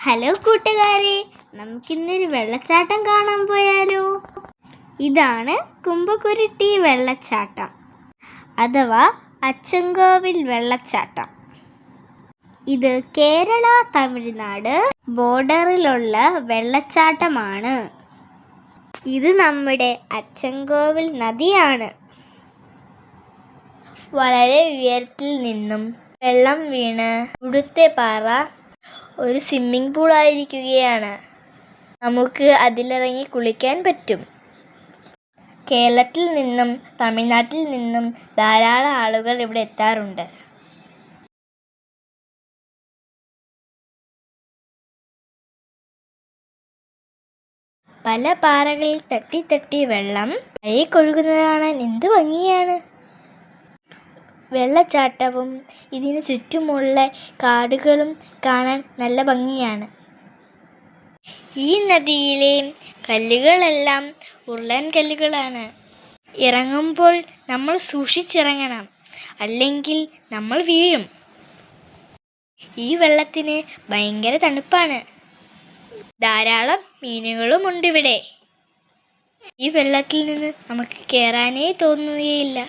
Hello കൂട്ടുകാരെ, നമുക്കിന്നൊരു വെള്ളച്ചാട്ടം കാണാൻ പോയാലോ? ഇതാണ് കുമ്പകുരുട്ടി വെള്ളച്ചാട്ടം അഥവാ അച്ചൻകോവിൽ വെള്ളച്ചാട്ടം. ഇത് കേരള തമിഴ്നാട് ബോർഡറിലുള്ള വെള്ളച്ചാട്ടമാണ്. ഇത് നമ്മുടെ അച്ചൻകോവിൽ നദിയാണ്. വളരെ ഉയരത്തിൽ നിന്നും വെള്ളം വീണ് ഇവിടുത്തെ പാറ ഒരു സ്വിമ്മിംഗ് പൂൾ ആയിരിക്കുകയാണ്. നമുക്ക് അതിലിറങ്ങി കുളിക്കാൻ പറ്റും. കേരളത്തിൽ നിന്നും തമിഴ്നാട്ടിൽ നിന്നും ധാരാളം ആളുകൾ ഇവിടെ എത്താറുണ്ട്. പല പാറകളിൽ തട്ടി തട്ടി വെള്ളം വഴിക്കൊഴുകുന്നത് കാണാൻ എന്ത് ഭംഗിയാണ്. വെള്ളച്ചാട്ടവും ഇതിന് ചുറ്റുമുള്ള കാടുകളും കാണാൻ നല്ല ഭംഗിയാണ്. ഈ നദിയിലെ കല്ലുകളെല്ലാം ഉരുളൻ കല്ലുകളാണ്. ഇറങ്ങുമ്പോൾ നമ്മൾ സൂക്ഷിച്ചിറങ്ങണം, അല്ലെങ്കിൽ നമ്മൾ വീഴും. ഈ വെള്ളത്തിന് ഭയങ്കര തണുപ്പാണ്. ധാരാളം മീനുകളും ഉണ്ട് ഇവിടെ. ഈ വെള്ളത്തിൽ നിന്ന് നമുക്ക് കയറാനേ തോന്നുകയില്ല.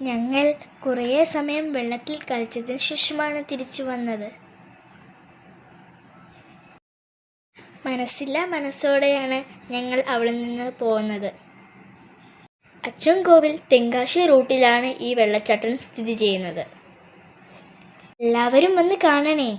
ഞങ്ങൾ കുറേ സമയം വെള്ളത്തിൽ കളിച്ചതിന് ശേഷമാണ് തിരിച്ചു വന്നത്. മനസ്സോടെയാണ് ഞങ്ങൾ അവിടെ നിന്ന് പോകുന്നത്. അച്ചൻകോവിൽ തെങ്കാശി റൂട്ടിലാണ് ഈ വെള്ളച്ചാട്ടം സ്ഥിതി ചെയ്യുന്നത്. എല്ലാവരും വന്ന് കാണണേ.